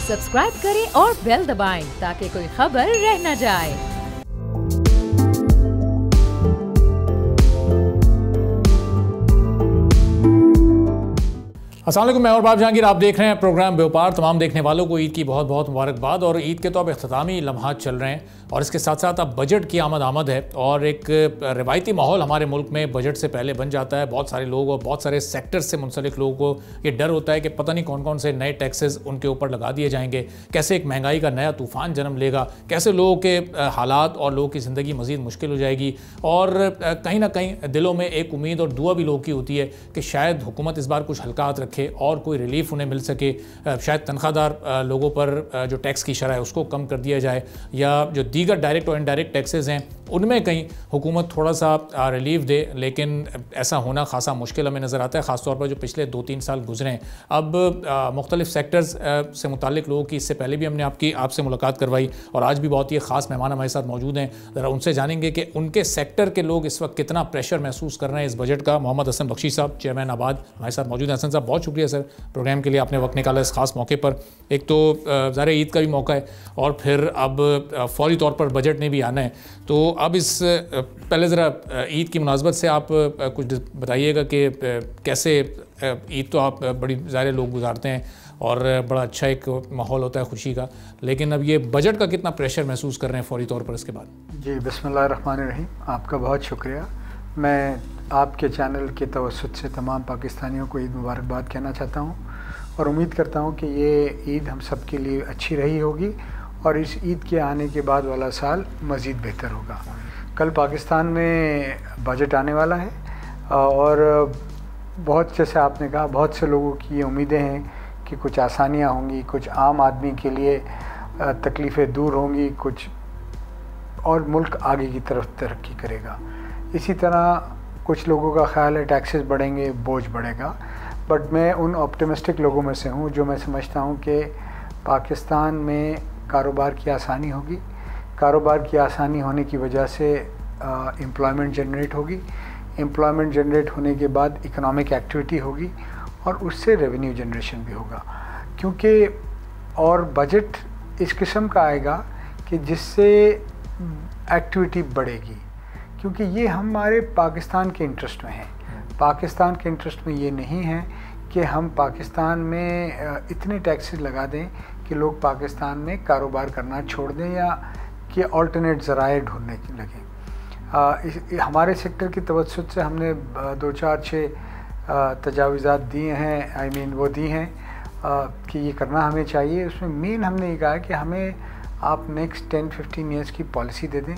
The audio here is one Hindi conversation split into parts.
सब्सक्राइब करें और बेल दबाएं ताकि कोई खबर रह न जाए। अस्सलाम वालेकुम, मैं और बाब जहांगीर, आप देख रहे हैं प्रोग्राम व्यापार। तमाम देखने वालों को ईद की बहुत बहुत मुबारकबाद। और ईद के तो अब अख्तामी लम्हात चल रहे हैं और इसके साथ साथ अब बजट की आमद है और एक रिवायती माहौल हमारे मुल्क में बजट से पहले बन जाता है। बहुत सारे लोग और बहुत सारे सेक्टर से मुंसलिक लोगों को ये डर होता है कि पता नहीं कौन कौन से नए टैक्सेस उनके ऊपर लगा दिए जाएंगे, कैसे एक महंगाई का नया तूफ़ान जन्म लेगा, कैसे लोगों के हालात और लोगों की ज़िंदगी मज़ीद मुश्किल हो जाएगी। और कहीं ना कहीं दिलों में एक उम्मीद और दुआ भी लोगों की होती है कि शायद हुकूमत इस बार कुछ हल्का हाथ रखे और कोई रिलीफ उन्हें मिल सके। शायद तनख्वाहदार लोगों पर जो टैक्स की शरह है उसको कम कर दिया जाए, या जो दीगर डायरेक्ट और इनडायरेक्ट टैक्सेस हैं उनमें कहीं हुकूमत थोड़ा सा रिलीफ दे। लेकिन ऐसा होना खासा मुश्किल हमें नज़र आता है, ख़ासतौर पर जो पिछले 2-3 साल गुजरे हैं। अब मुख्तलिफ सेक्टर्स से मुतालिक लोगों की इससे पहले भी हमने आपसे मुलाकात करवाई और आज भी बहुत ही ख़ास मेहमान हमारे साथ मौजूद हैं। ज़रा उनसे जानेंगे कि उनके सेक्टर के लोग इस वक्त कितना प्रेशर महसूस कर रहे हैं इस बजट का। मोहम्मद हसन बख्शी साहब, चेयरमैन आबाद, हमारे साथ मौजूद हैं। हसन साहब, बहुत शुक्रिया सर प्रोग्राम के लिए, आपने वक्त निकाला इस खास मौके पर। एक तो ज़ाहिर ईद का भी मौका है और फिर अब फौरी तौर पर बजट ने भी आना है। तो अब इस पहले ज़रा ईद की मुनासबत से आप कुछ बताइएगा कि कैसे ईद तो आप बड़ी ज़ाहिर लोग गुजारते हैं और बड़ा अच्छा एक माहौल होता है खुशी का, लेकिन अब ये बजट का कितना प्रेशर महसूस कर रहे हैं फौरी तौर पर इसके बाद। जी, बिस्मिल्लाहिर्रहमानिर्रहीम, आपका बहुत शुक्रिया। मैं आपके चैनल के तवस्सुत से तमाम पाकिस्तानियों को ईद मुबारकबाद कहना चाहता हूँ और उम्मीद करता हूँ कि ये ईद हम सब के लिए अच्छी रही होगी और इस ईद के आने के बाद वाला साल मज़ीद बेहतर होगा। कल पाकिस्तान में बजट आने वाला है और बहुत, जैसे आपने कहा, बहुत से लोगों की ये उम्मीदें हैं कि कुछ आसानियाँ होंगी, कुछ आम आदमी के लिए तकलीफ़ें दूर होंगी, कुछ और मुल्क आगे की तरफ तरक्की करेगा। इसी तरह कुछ लोगों का ख्याल है टैक्सेस बढ़ेंगे, बोझ बढ़ेगा, बट मैं उन ऑप्टिमिस्टिक लोगों में से हूँ जो मैं समझता हूँ कि पाकिस्तान में कारोबार की आसानी होगी। कारोबार की आसानी होने की वजह से एम्प्लॉयमेंट जनरेट होगी, एम्प्लॉयमेंट जनरेट होने के बाद इकोनॉमिक एक्टिविटी होगी और उससे रेवेन्यू जनरेशन भी होगा। क्योंकि और बजट इस किस्म का आएगा कि जिससे एक्टिविटी बढ़ेगी, क्योंकि ये हमारे पाकिस्तान के इंटरेस्ट में है। पाकिस्तान के इंटरेस्ट में ये नहीं है कि हम पाकिस्तान में इतने टैक्सेस लगा दें कि लोग पाकिस्तान में कारोबार करना छोड़ दें या कि अल्टरनेट ज़राए ढूंढने लगे। हमारे सेक्टर की तवज्जुह से हमने 2-4-6 तजावीज़ात दिए हैं, वो दी हैं कि ये करना हमें चाहिए। उसमें मेन हमने ये कहा है कि हमें आप नेक्स्ट 10-15 ईयर्स की पॉलिसी दे दें,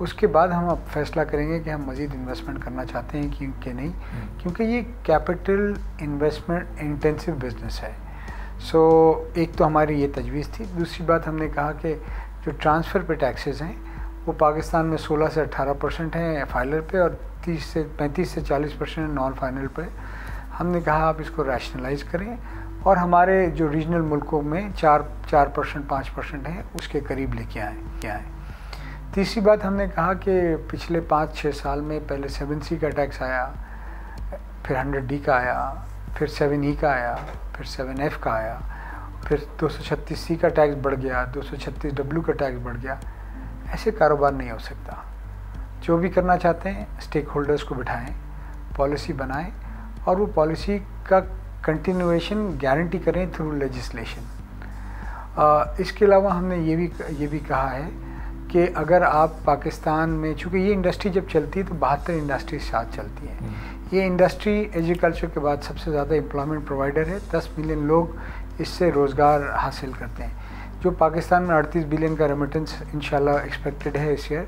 उसके बाद हम अब फैसला करेंगे कि हम मज़ीद इन्वेस्टमेंट करना चाहते हैं कि नहीं, क्योंकि ये कैपिटल इन्वेस्टमेंट इंटेंसिव बिजनेस है। सो एक तो हमारी ये तजवीज़ थी। दूसरी बात हमने कहा कि जो ट्रांसफ़र पे टैक्सेस हैं वो पाकिस्तान में 16 से 18% हैं फाइलर पे और 35 से 40% नॉन फाइनल पे। हमने कहा आप इसको रैशनलाइज़ करें और हमारे जो रीजनल मुल्कों में 4% 5% है उसके करीब लेके आएँ। तीसरी बात हमने कहा कि पिछले 5-6 साल में पहले 7C का टैक्स आया, फिर 100D का आया, फिर 7E का आया, फिर 7F का आया, फिर 236C का टैक्स बढ़ गया, 236W का टैक्स बढ़ गया। ऐसे कारोबार नहीं हो सकता। जो भी करना चाहते हैं स्टेक होल्डर्स को बिठाएं, पॉलिसी बनाएं और वो पॉलिसी का कंटिन्यूएशन गारंटी करें थ्रू लेजिस्लेशन। इसके अलावा हमने ये भी कहा है कि अगर आप पाकिस्तान में, चूँकि ये इंडस्ट्री जब चलती है तो 72 इंडस्ट्री साथ चलती है। ये इंडस्ट्री एग्रीकल्चर के बाद सबसे ज़्यादा एम्प्लॉयमेंट प्रोवाइडर है। 10 मिलियन लोग इससे रोज़गार हासिल करते हैं। जो पाकिस्तान में 38 बिलियन का रेमिटेंस इंशाल्लाह एक्सपेक्टेड है इस ईयर,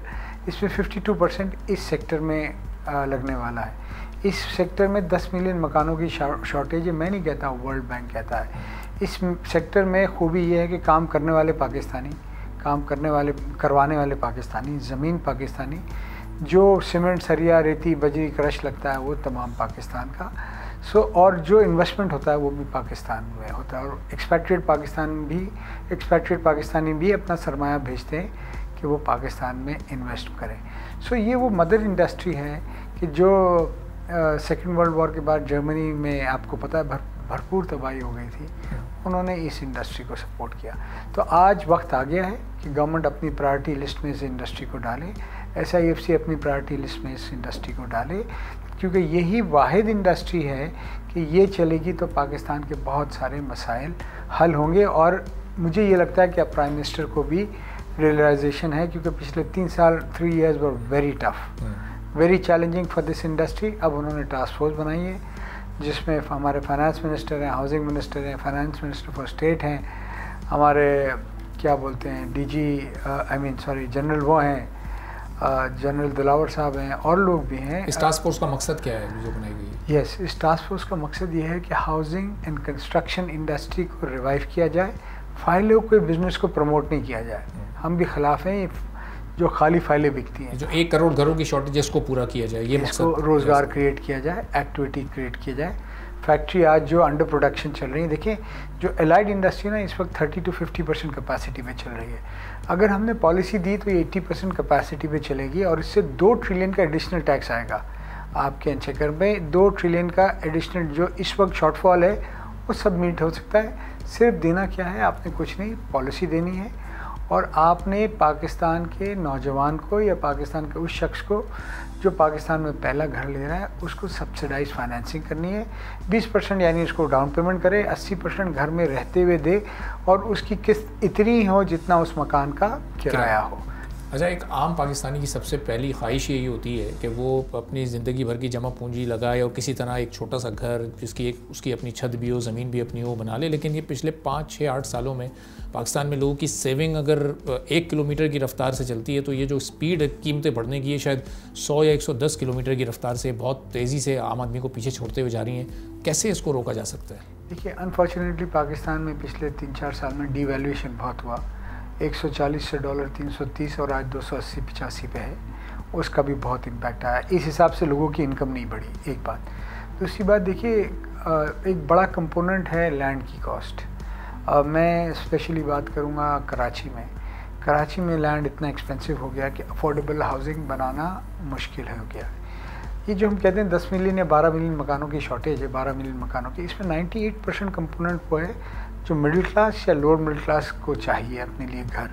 इसमें 52% इस सेक्टर में लगने वाला है। इस सेक्टर में 10 मिलियन मकानों की शॉर्टेज है। मैं नहीं कहता, वर्ल्ड बैंक कहता है। इस सेक्टर में खूबी ये है कि काम करने वाले पाकिस्तानी, करवाने वाले पाकिस्तानी, ज़मीन पाकिस्तानी, जो सीमेंट, सरिया, रेती, बजरी, क्रश लगता है वो तमाम पाकिस्तान का। और जो इन्वेस्टमेंट होता है वो भी पाकिस्तान में होता है और एक्सपेक्टेड पाकिस्तानी भी अपना सरमाया भेजते हैं कि वो पाकिस्तान में इन्वेस्ट करें। ये वो मदर इंडस्ट्री है कि जो सेकेंड वर्ल्ड वॉर के बाद जर्मनी में आपको पता है भरपूर तबाही हो गई थी, उन्होंने इस इंडस्ट्री को सपोर्ट किया। तो आज वक्त आ गया है कि गवर्नमेंट अपनी प्रायोरिटी लिस्ट में इस इंडस्ट्री को डाले, SIFC अपनी प्रायोरिटी लिस्ट में इस इंडस्ट्री को डाले, क्योंकि यही वाहिद इंडस्ट्री है कि ये चलेगी तो पाकिस्तान के बहुत सारे मसाइल हल होंगे। और मुझे ये लगता है कि अब प्राइम मिनिस्टर को भी रियलाइजेशन है, क्योंकि पिछले 3 years were very tough, very challenging for this industry. अब उन्होंने टास्क फोर्स बनाई है जिसमें हमारे फाइनेंस मिनिस्टर हैं, हाउसिंग मिनिस्टर हैं, फाइनेंस मिनिस्टर फॉर स्टेट हैं, हमारे क्या बोलते हैं जनरल वो हैं, जनरल दिलावर साहब हैं, और लोग भी हैं। इस टास्क फोर्स का मकसद क्या है जो बनाई गई है? इस टास्क फोर्स का मकसद ये है कि हाउसिंग एंड कंस्ट्रक्शन इंडस्ट्री को रिवाइव किया जाए, फाइलों के बिजनेस को प्रमोट नहीं किया जाए। हम भी खिलाफ हैं जो खाली फाइलें बिकती हैं, जो 1 करोड़ घरों की शॉर्टेज को पूरा किया जाए, ये इसको रोज़गार क्रिएट किया जाए, एक्टिविटी क्रिएट किया जाए। फैक्ट्री आज जो अंडर प्रोडक्शन चल रही है, देखिए जो एलाइड इंडस्ट्री ना इस वक्त 30 to 50% कैपेसिटी पे चल रही है। अगर हमने पॉलिसी दी तो ये 80% कैपेसिटी पे चलेगी और इससे 2 ट्रिलियन का एडिशनल टैक्स आएगा आपके एक्सचेकर में। 2 ट्रिलियन का एडिशनल जो इस वक्त शॉर्टफॉल है वो सब मीट हो सकता है। सिर्फ देना क्या है, आपने कुछ नहीं, पॉलिसी देनी है और आपने पाकिस्तान के नौजवान को या पाकिस्तान के उस शख्स को जो पाकिस्तान में पहला घर ले रहा है उसको सब्सिडाइज फाइनेंसिंग करनी है। 20% यानी उसको डाउन पेमेंट करे, 80% घर में रहते हुए दे और उसकी किस्त इतनी हो जितना उस मकान का किराया हो। अच्छा, एक आम पाकिस्तानी की सबसे पहली ख्वाहिश यही होती है कि वो अपनी ज़िंदगी भर की जमा पूंजी लगाए और किसी तरह एक छोटा सा घर जिसकी उसकी अपनी छत भी हो, ज़मीन भी अपनी हो, बना ले। लेकिन ये पिछले 5, 6, 8 सालों में पाकिस्तान में लोगों की सेविंग अगर 1 किलोमीटर की रफ़्तार से चलती है तो ये जो स्पीड कीमतें बढ़ने की है शायद 100 या 110 किलोमीटर की रफ़्तार से बहुत तेज़ी से आम आदमी को पीछे छोड़ते हुए जा रही हैं। कैसे इसको रोका जा सकता है? देखिए, अनफॉर्चुनेटली पाकिस्तान में पिछले 3-4 साल में डिवैल्यूएशन बहुत हुआ। 140 से डॉलर 330 और आज 280-85 पे है, उसका भी बहुत इम्पैक्ट आया। इस हिसाब से लोगों की इनकम नहीं बढ़ी, एक बात। दूसरी बात देखिए, एक बड़ा कंपोनेंट है लैंड की कॉस्ट। मैं स्पेशली बात करूँगा कराची में। कराची में लैंड इतना एक्सपेंसिव हो गया कि अफोर्डेबल हाउसिंग बनाना मुश्किल हो गया। ये जो हम कहते हैं 10 मिलियन या 12 मिलियन मकानों की शॉर्टेज है, 12 मिलियन मकानों की, इसमें 98% कंपोनेंट वो है जो मिडिल क्लास या लोअर मिडिल क्लास को चाहिए अपने लिए घर।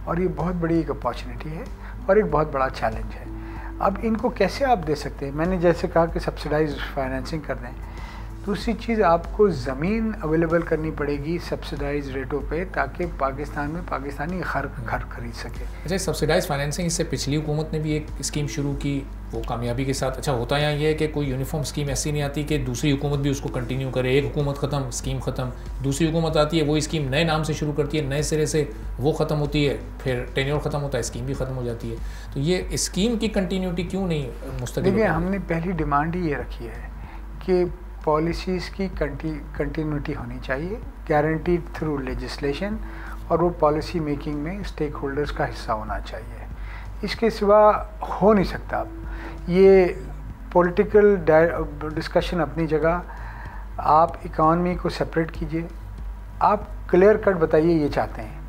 और ये बहुत बड़ी एक अपॉर्चुनिटी है और एक बहुत बड़ा चैलेंज है। अब इनको कैसे आप दे सकते हैं? मैंने जैसे कहा कि सब्सिडाइज फाइनेंसिंग कर दें। दूसरी चीज़, आपको ज़मीन अवेलेबल करनी पड़ेगी सब्सिडाइज रेटों पे ताकि पाकिस्तान में पाकिस्तानी घर खरीद सके। अच्छा, सब्सिडाइज फाइनेंसिंग इससे पिछली हुकूमत ने भी एक स्कीम शुरू की, वो कामयाबी के साथ। अच्छा, होता यहाँ ये है कि कोई यूनिफॉर्म स्कीम ऐसी नहीं आती कि दूसरी हुकूमत भी उसको कंटिन्यू करे। एक हुकूमत ख़त्म, स्कीम ख़त्म, दूसरी हुकूमत आती है, वही स्कीम नए नाम से शुरू करती है, नए सिरे से वो ख़त्म होती है, फिर टेन्योर ख़त्म होता है, स्कीम भी ख़त्म हो जाती है। तो ये स्कीम की कंटिन्यूटी क्यों नहीं मुस्तकिल? देखिए, हमने पहली डिमांड ही ये रखी है कि पॉलिसीज़ की कंटिन्यूटी होनी चाहिए, गारंटीड थ्रू लेजिस्लेशन, और वो पॉलिसी मेकिंग में स्टेक होल्डर्स का हिस्सा होना चाहिए। इसके सिवा हो नहीं सकता। अब ये पॉलिटिकल डिस्कशन अपनी जगह, आप इकॉनमी को सेपरेट कीजिए, आप क्लियर कट बताइए ये चाहते हैं।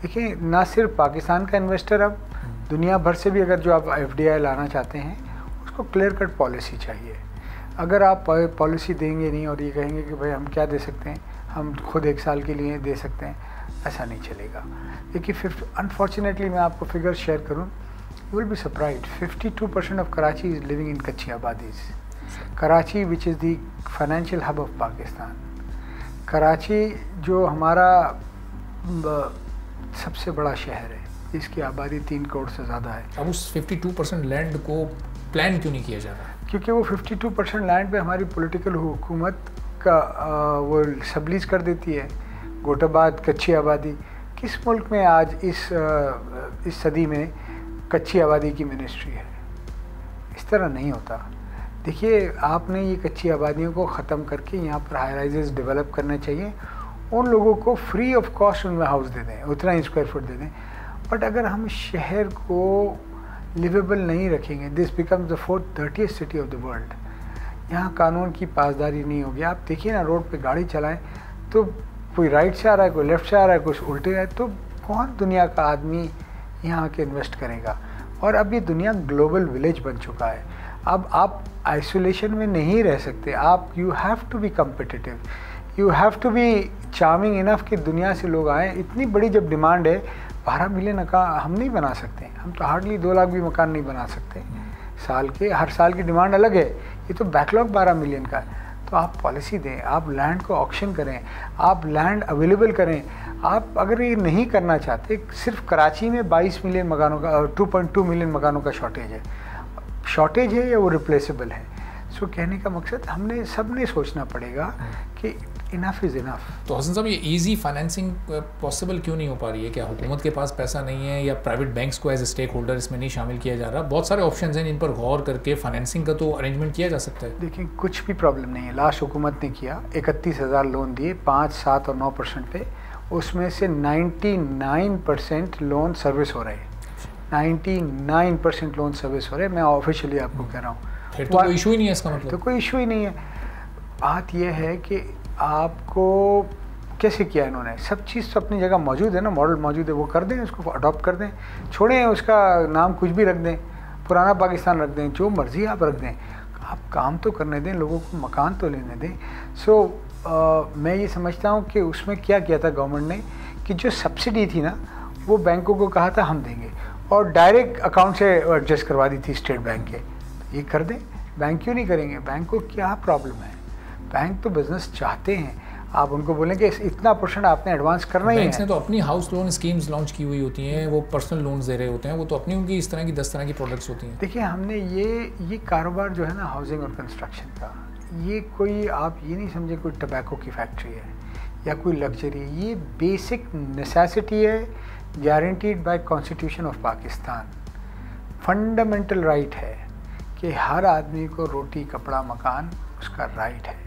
देखिए, ना सिर्फ पाकिस्तान का इन्वेस्टर, अब दुनिया भर से भी अगर जो आप FDI लाना चाहते हैं उसको क्लियर कट पॉलिसी चाहिए। अगर आप पॉलिसी देंगे नहीं और ये कहेंगे कि भाई हम क्या दे सकते हैं, हम खुद 1 साल के लिए दे सकते हैं, ऐसा नहीं चलेगा। देखिए, अनफॉर्चुनेटली मैं आपको फिगर शेयर करूं, you will be surprised, 52% of Karachi is living in कच्ची आबादीज़। Karachi which is the financial hub of Pakistan. Karachi जो हमारा सबसे बड़ा शहर है, इसकी आबादी 3 करोड़ से ज़्यादा है। अब उस 52% लैंड को प्लान क्यों नहीं किया जा रहा? क्योंकि वो 52% लैंड पे हमारी पॉलिटिकल हुकूमत का वो सबलीज कर देती है। गोटाबाद, कच्ची आबादी, किस मुल्क में आज इस सदी में कच्ची आबादी की मिनिस्ट्री है? इस तरह नहीं होता। देखिए, आपने ये कच्ची आबादियों को ख़त्म करके यहाँ पर हाई राइजेस डेवलप करने चाहिए। उन लोगों को फ्री ऑफ कॉस्ट उनमें हाउस दे दें, उतना ही स्क्वायर फुट दे दें। बट अगर हम शहर को लिवेबल नहीं रखेंगे, this becomes the 4th dirtiest city of the world. यहाँ कानून की पासदारी नहीं होगी। आप देखिए ना, रोड पे गाड़ी चलाएं तो कोई राइट से आ रहा है, कोई लेफ़्ट से आ रहा है, कुछ उल्टे है, तो कौन दुनिया का आदमी यहाँ आके इन्वेस्ट करेगा? और अब ये दुनिया ग्लोबल विलेज बन चुका है। अब आप आइसोलेशन में नहीं रह सकते, आप you have to be competitive, you have to be charming enough कि दुनिया से लोग आएँ। इतनी बड़ी जब डिमांड है, 12 मिलियन का हम नहीं बना सकते, हम तो हार्डली 2 लाख भी मकान नहीं बना सकते साल के, हर साल की डिमांड अलग है, ये तो बैकलॉग 12 मिलियन का है। तो आप पॉलिसी दें, आप लैंड को ऑक्शन करें, आप लैंड अवेलेबल करें। आप अगर ये नहीं करना चाहते, सिर्फ कराची में 22 मिलियन मकानों का 2.2 मिलियन मकानों का शॉर्टेज है या वो रिप्लेसेबल है। सो कहने का मकसद हमने सबने सोचना पड़ेगा कि इनफ इज़ इनफ। तो हसन साहब, ये इजी फाइनेंसिंग पॉसिबल क्यों नहीं हो पा रही है? क्या हुकूमत के पास पैसा नहीं है या प्राइवेट बैंक्स को एज ए स्टेक होल्डर इसमें नहीं शामिल किया जा रहा? बहुत सारे ऑप्शंस हैं जिन पर गौर करके फाइनेंसिंग का तो अरेंजमेंट किया जा सकता है। देखिए, कुछ भी प्रॉब्लम नहीं है। लास्ट हुकूमत ने किया, 31,000 लोन दिए 5, 7 और 9% पे, उसमें से 99% लोन सर्विस हो रहे हैं। 99% लोन सर्विस हो रहे हैं, मैं ऑफिशियली आपको कह रहा हूँ। फिर तो कोई इशू ही नहीं है इसका मतलब? तो कोई इशू ही नहीं है। बात यह है कि आपको कैसे किया इन्होंने, सब चीज़ तो अपनी जगह मौजूद है ना, मॉडल मौजूद है, वो कर दें, उसको अडॉप्ट कर दें, छोड़ें उसका नाम कुछ भी रख दें, पुराना पाकिस्तान रख दें, जो मर्ज़ी आप रख दें, आप काम तो करने दें, लोगों को मकान तो लेने दें। मैं ये समझता हूँ कि उसमें क्या किया था गवर्नमेंट ने कि जो सब्सिडी थी ना, वो बैंकों को कहा था हम देंगे, और डायरेक्ट अकाउंट से एडजस्ट करवा दी थी स्टेट बैंक के। ये कर दें, बैंक क्यों नहीं करेंगे? बैंक को क्या प्रॉब्लम है? बैंक तो बिजनेस चाहते हैं, आप उनको बोलें कि इतना % आपने एडवांस करना ही है। बैंक्स ने तो अपनी हाउस लोन स्कीम्स लॉन्च की हुई होती हैं, वो पर्सनल लोन्स दे रहे होते हैं, वो तो अपनी उनकी इस तरह की 10 तरह की प्रोडक्ट्स होती हैं। देखिए, हमने ये कारोबार जो है ना हाउसिंग और कंस्ट्रक्शन का, ये कोई आप ये नहीं समझे कोई टबैको की फैक्ट्री है या कोई लग्जरी, ये बेसिक नेसेसिटी है, guaranteed bye constitution of Pakistan. Fundamental right है कि हर आदमी को रोटी, कपड़ा, मकान उसका राइट है।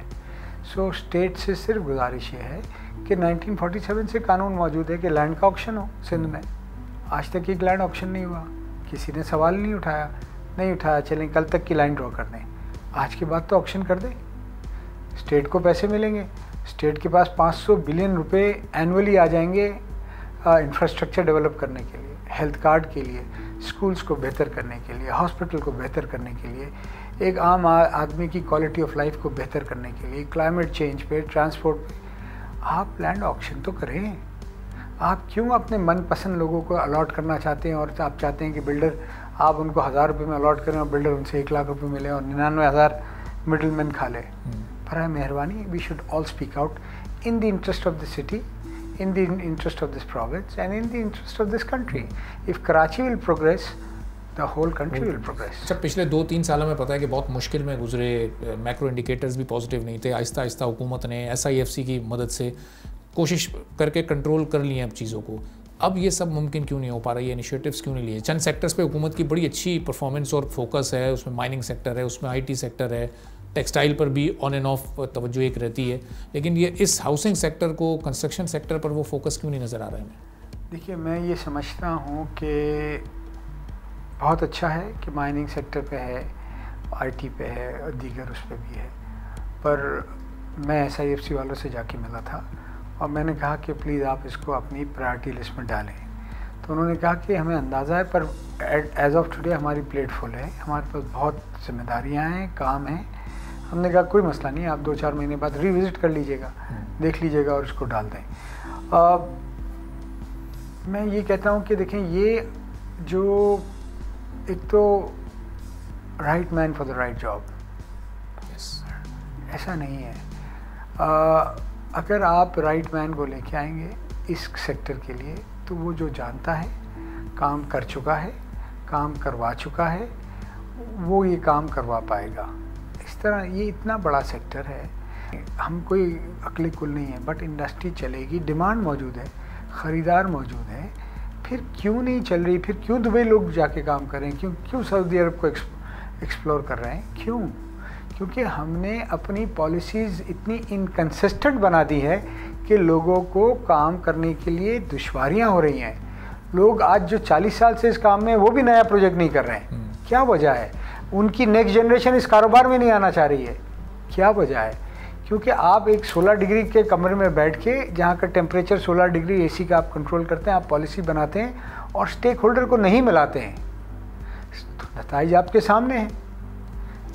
सो स्टेट से सिर्फ गुजारिश ये है कि 1947 से कानून मौजूद है कि लैंड का ऑक्शन हो सिंध में। आज तक एक लैंड ऑक्शन नहीं हुआ, किसी ने सवाल नहीं उठाया, चलें कल तक की लाइन ड्रॉ कर दें, आज के बाद तो ऑक्शन कर दें, स्टेट को पैसे मिलेंगे। स्टेट के पास 500 बिलियन रुपए एनुअली आ जाएंगे इंफ्रास्ट्रक्चर डेवलप करने के लिए, हेल्थ कार्ड के लिए, स्कूल्स को बेहतर करने के लिए, हॉस्पिटल को बेहतर करने के लिए, एक आम आदमी की क्वालिटी ऑफ लाइफ को बेहतर करने के लिए, क्लाइमेट चेंज पे, ट्रांसपोर्ट पे। आप लैंड ऑक्शन तो करें। आप क्यों अपने मनपसंद लोगों को अलॉट करना चाहते हैं, और आप चाहते हैं कि बिल्डर, आप उनको 1000 रुपये में अलॉट करें और बिल्डर उनसे 1 लाख रुपये मिले और 99,000 मिडलमैन खा ले? बराए मेहरबानी, we should all speak out in the interest of the city, in the interest of this province and in the interest of this country. If Karachi will progress, the whole country will progress. अच्छा, पिछले 2-3 सालों में पता है कि बहुत मुश्किल में गुजरे, मैक्रो इंडिकेटर्स भी पॉजिटिव नहीं थे। आहिस्ता आहिस्ता हुकूमत ने SIFC की मदद से कोशिश करके कंट्रोल कर लिए अब चीज़ों को। अब ये सब मुमकिन क्यों नहीं हो पा रहा है? ये इनिशिएटिव्स क्यों नहीं लिए? चंद सेक्टर्स पे हुकूमत की बड़ी अच्छी परफॉर्मेंस और फोकस है, उसमें माइनिंग सेक्टर है, उसमें IT सेक्टर है, टेक्सटाइल पर भी ऑन एंड ऑफ तवज्जो एक रहती है, लेकिन ये इस हाउसिंग सेक्टर को, कंस्ट्रक्शन सेक्टर पर वो फोकस क्यों नहीं नज़र आ रहा है? देखिए, मैं ये समझता हूँ कि बहुत अच्छा है कि माइनिंग सेक्टर पे है, IT पे है और दीगर उस पर भी है, पर मैं SIFC वालों से जाके मिला था और मैंने कहा कि प्लीज़ आप इसको अपनी प्रायोरिटी लिस्ट में डालें। तो उन्होंने कहा कि हमें अंदाज़ा है, पर एज ऑफ टुडे हमारी प्लेट फुल है, हमारे पास बहुत जिम्मेदारियाँ हैं, काम हैं। हमने कहा कोई मसला नहीं, आप 2-4 महीने बाद रिविज़िट कर लीजिएगा, देख लीजिएगा और इसको डाल दें। मैं ये कहता हूँ कि देखें, ये जो एक तो right man for the right job, ऐसा नहीं है। अगर आप राइट मैन को लेके आएंगे इस सेक्टर के लिए, तो वो जो जानता है, काम कर चुका है, काम करवा चुका है, वो ये काम करवा पाएगा। इस तरह ये इतना बड़ा सेक्टर है, हम कोई अकली कुल नहीं है, बट इंडस्ट्री चलेगी, डिमांड मौजूद है, ख़रीदार मौजूद है, फिर क्यों नहीं चल रही? फिर क्यों दुबई लोग जाके काम कर रहे हैं? क्यों सऊदी अरब को एक्सप्लोर कर रहे हैं? क्यों? क्योंकि हमने अपनी पॉलिसीज़ इतनी इनकंसिस्टेंट बना दी है कि लोगों को काम करने के लिए दुश्वारियां हो रही हैं। लोग आज जो 40 साल से इस काम में, वो भी नया प्रोजेक्ट नहीं कर रहे हैं। क्या वजह है? उनकी नेक्स्ट जनरेशन इस कारोबार में नहीं आना चाह रही है। क्या वजह है? क्योंकि आप एक 16 डिग्री के कमरे में बैठ के, जहाँ का टेम्परेचर 16 डिग्री AC का आप कंट्रोल करते हैं, आप पॉलिसी बनाते हैं और स्टेक होल्डर को नहीं मिलाते हैं, तो नतीजा आपके सामने है।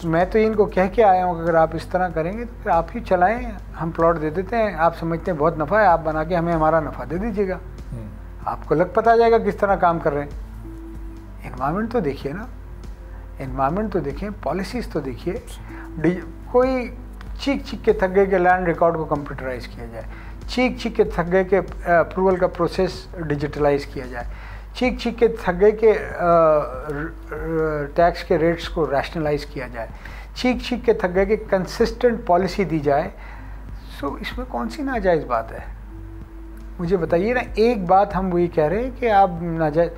मैं तो इनको कह के आया हूँ, अगर आप इस तरह करेंगे तो फिर आप ही चलाएं, हम प्लॉट दे देते हैं, आप समझते हैं बहुत नफ़ा है, आप बना के हमें हमारा नफ़ा दे दीजिएगा, आपको लग पता जाएगा किस तरह काम कर रहे हैं। एनवायरनमेंट तो देखिए ना, एनवायरनमेंट तो देखें, पॉलिसीज़ तो देखिए। कोई चीख के थक गए कि लैंड रिकॉर्ड को कंप्यूटराइज किया जाए, चीख के थक गए कि अप्रूवल का प्रोसेस डिजिटलाइज किया जाए, चीख के थक गए कि टैक्स के रेट्स को रैशनलाइज किया जाए, चीख के थक गए कि कंसिस्टेंट पॉलिसी दी जाए। सो इसमें कौन सी नाजायज़ बात है? मुझे बताइए ना। एक बात हम वही कह रहे हैं कि आप नाजायज़,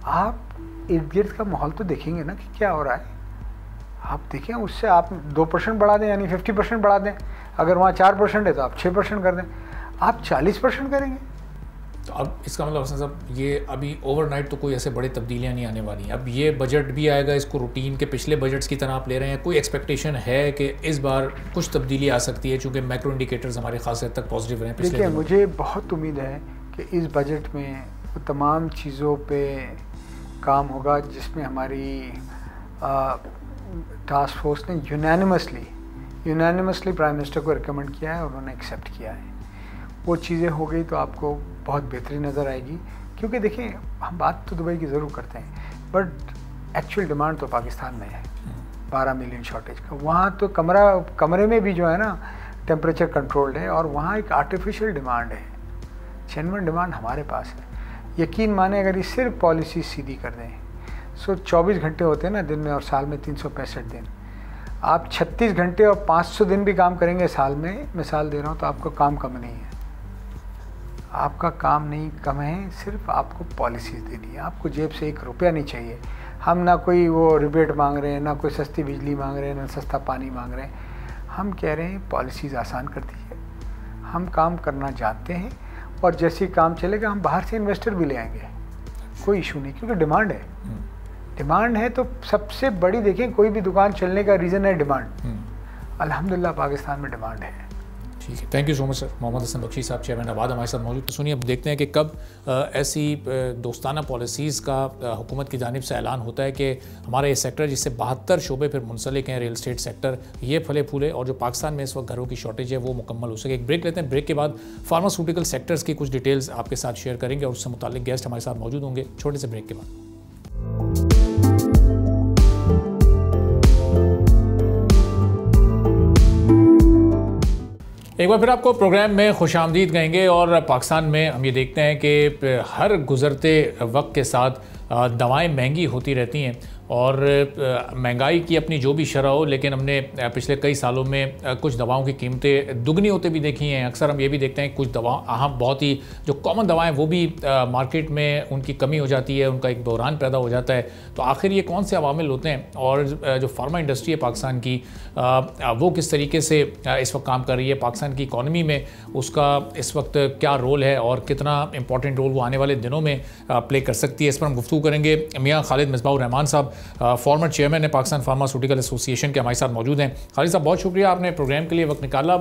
आप इर्द गिर्द का माहौल तो देखेंगे ना कि क्या हो रहा है। आप देखें, उससे आप 2% बढ़ा दें, यानी 50% बढ़ा दें। अगर वहाँ 4% है तो आप 6% कर दें, आप 40% करेंगे। तो अब इसका मतलब हसन साहब, ये अभी ओवरनाइट तो कोई ऐसे बड़ी तब्दीलियां नहीं आने वाली हैं। अब ये बजट भी आएगा, इसको रूटीन के पिछले बजट्स की तरह आप ले रहे हैं, कोई एक्सपेक्टेशन है कि इस बार कुछ तब्दीली आ सकती है, चूँकि मैक्रो इंडिकेटर्स हमारे खास हद तक पॉजिटिव रहे? देखिए, मुझे बहुत उम्मीद है कि इस बजट में वो तमाम चीज़ों पर काम होगा जिसमें हमारी टास्क फोर्स ने यूनानिमसली प्राइम मिनिस्टर को रिकमेंड किया है और उन्होंने एक्सेप्ट किया है। वो चीज़ें हो गई तो आपको बहुत बेहतरीन नज़र आएगी। क्योंकि देखिए, हम बात तो दुबई की ज़रूर करते हैं, बट एक्चुअल डिमांड तो पाकिस्तान में है 12 मिलियन शॉर्टेज का। वहाँ तो कमरे में भी जो है ना टेम्परेचर कंट्रोल्ड है, और वहाँ एक आर्टिफिशियल डिमांड है, जेन्युइन डिमांड हमारे पास है। यकीन माने, अगर ये सिर्फ पॉलिसी सीधी कर दें, सो 24 घंटे होते हैं ना दिन में, और साल में 365 दिन, आप 36 घंटे और 500 दिन भी काम करेंगे साल में, मिसाल दे रहा हूँ, तो आपका काम कम नहीं है। आपका काम नहीं कम है, सिर्फ आपको पॉलिसीज़ देनी है। आपको जेब से 1 रुपया नहीं चाहिए। हम ना कोई वो रिबेट मांग रहे हैं, ना कोई सस्ती बिजली मांग रहे हैं, ना सस्ता पानी मांग रहे हैं। हम कह रहे हैं पॉलिसीज़ आसान कर दी है, हम काम करना जानते हैं, और जैसे ही काम चलेगा हम बाहर से इन्वेस्टर भी ले आएंगे, कोई इशू नहीं, क्योंकि डिमांड है। डिमांड है तो सबसे बड़ी, देखें, कोई भी दुकान चलने का रीज़न है डिमांड। अल्हम्दुलिल्लाह पाकिस्तान में डिमांड है। ठीक है, thank you so much sir. Mohammad Hasan Bakhshi साहब चेयरमैन आबाद हमारे साथ मौजूद। तो सुनिए, अब देखते हैं कि कब ऐसी दोस्ताना पॉलिसीज़ का हुकूमत की जानिब से ऐलान होता है कि हमारा ये सेक्टर, जिससे 72 शोबे फिर मुंसलिक हैं, रियल स्टेट सेक्टर, ये फले फूले, और जो पाकिस्तान में इस वक्त घरों की शॉर्टेज है वो मुकम्मल हो सके। एक ब्रेक लेते हैं, ब्रेक के बाद फार्मास्यूटिकल सेक्टर्स की कुछ डिटेल्स आपके साथ शेयर करेंगे, और उससे मुताल्लिक गेस्ट हमारे साथ मौजूद होंगे छोटे से ब्रेक के बाद। एक बार फिर आपको प्रोग्राम में खुशामदीद कहेंगे, और पाकिस्तान में हम ये देखते हैं कि हर गुज़रते वक्त के साथ दवाएं महंगी होती रहती हैं, और महंगाई की अपनी जो भी शरह हो, लेकिन हमने पिछले कई सालों में कुछ दवाओं की कीमतें दुगनी होते भी देखी हैं। अक्सर हम ये भी देखते हैं कुछ दवा अहम बहुत ही जो कॉमन दवाएं वो भी मार्केट में उनकी कमी हो जाती है, उनका एक बहरान पैदा हो जाता है। तो आखिर ये कौन से अवामिल होते हैं, और जो फार्मा इंडस्ट्री है पाकिस्तान की, वो किस तरीके से इस वक्त काम कर रही है, पाकिस्तान की इकॉनमी में उसका इस वक्त क्या रोल है, और कितना इंपॉर्टेंट रोल वो आने वाले दिनों में प्ले कर सकती है, इस पर हम गुफ्तगू करेंगे। मियाँ खालिद मिसबाहुर रहमान साहब, फॉर्मर चेयरमैन है पाकिस्तान फार्मास्यूटिकल एसोसिएशन के, हमारे साथ मौजूद हैं। खालिद साहब, बहुत शुक्रिया, आपने प्रोग्राम के लिए वक्त निकाला।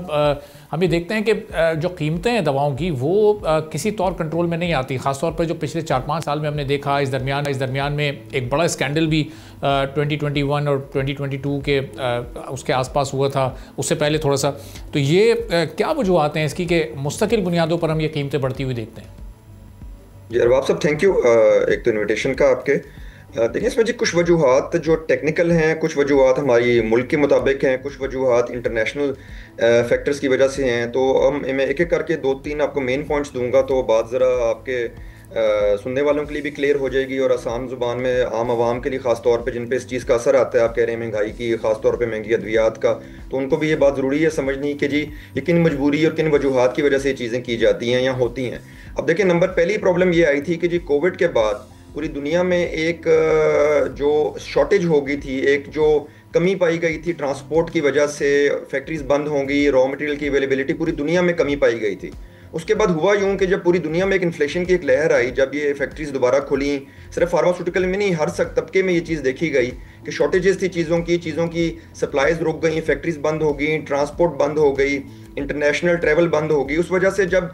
हम ये देखते हैं कि जो कीमतें हैं दवाओं की, वो किसी तौर कंट्रोल में नहीं आती, ख़ासतौर पर जो पिछले 4-5 साल में हमने देखा। इस दरमियान में एक बड़ा स्कैंडल भी 2021 और 2022 के उसके आसपास हुआ था, उससे पहले थोड़ा सा। तो ये क्या वजूहत हैं इसकी कि मुस्तकिल बुनियादों पर हम ये कीमतें बढ़ती हुई देखते हैं? जी अरबाब साहब, थैंक यू एक तो इन्विटेशन का आपके। देखिए, इसमें जी कुछ वजूहात जो टेक्निकल हैं, कुछ वजूहात हमारी मुल्क के मुताबिक हैं, कुछ वजूहात इंटरनेशनल फैक्टर्स की वजह से हैं। तो हम मैं एक एक करके 2-3 आपको मेन पॉइंट्स दूंगा, तो बात ज़रा आपके सुनने वालों के लिए भी क्लियर हो जाएगी, और आसान ज़ुबान में आम आवाम के लिए ख़ास तौर पे जिन पे इस चीज़ का असर आता है। आप कह रहे हैं महंगाई की, ख़ास तौर पे महंगी अद्वियात का, तो उनको भी ये बात ज़रूरी है समझनी कि जी ये किन मजबूरी और किन वजूहात की वजह से ये चीज़ें की जाती हैं या होती हैं। अब देखिए, पहली प्रॉब्लम ये आई थी कि जी कोविड के बाद पूरी दुनिया में एक जो शॉर्टेज हो गई थी, एक जो कमी पाई गई थी ट्रांसपोर्ट की वजह से, फैक्ट्रीज बंद होंगी, रॉ मटेरियल की अवेलेबिलिटी पूरी दुनिया में कमी पाई गई थी। उसके बाद हुआ यूं कि जब पूरी दुनिया में एक इन्फ्लेशन की एक लहर आई, जब ये फैक्ट्रीज दोबारा खुली, सिर्फ फार्मास्यूटिकल में नहीं, हर तबके में ये चीज़ देखी गई कि शॉर्टेजेस थी चीज़ों की सप्लाईज रुक गई, फैक्ट्रीज बंद हो गई, ट्रांसपोर्ट बंद हो गई, इंटरनेशनल ट्रैवल बंद होगी। उस वजह से जब